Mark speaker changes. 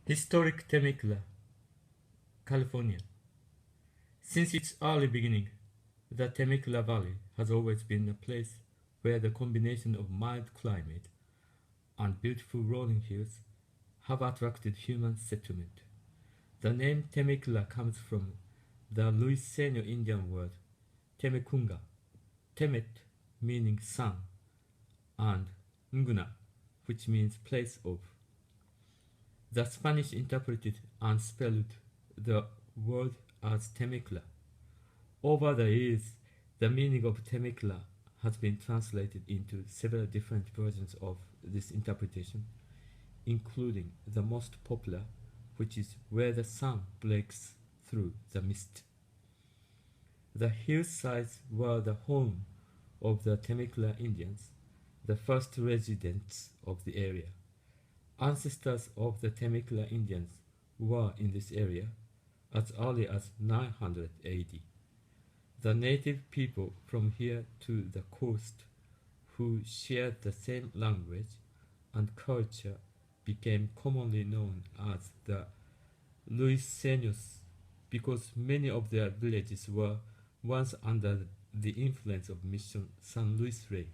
Speaker 1: Historic Temecula, California. Since its early beginning, the Temecula Valley has always been a place where the combination of mild climate and beautiful rolling hills have attracted human settlement. The name Temecula comes from the Luiseno Indian word Temecunga, Temet meaning sun, and Nguna, which means place of. The Spanish interpreted and spelled the word as Temecula. Over the years, the meaning of Temecula has been translated into several different versions of this interpretation, including the most popular, which is where the sun breaks through the mist. The hillsides were the home of the Temecula Indians, the first residents of the area. Ancestors of the Temecula Indians were in this area as early as 900 AD. The native people from here to the coast who shared the same language and culture became commonly known as the Luiseños because many of their villages were once under the influence of Mission San Luis Rey.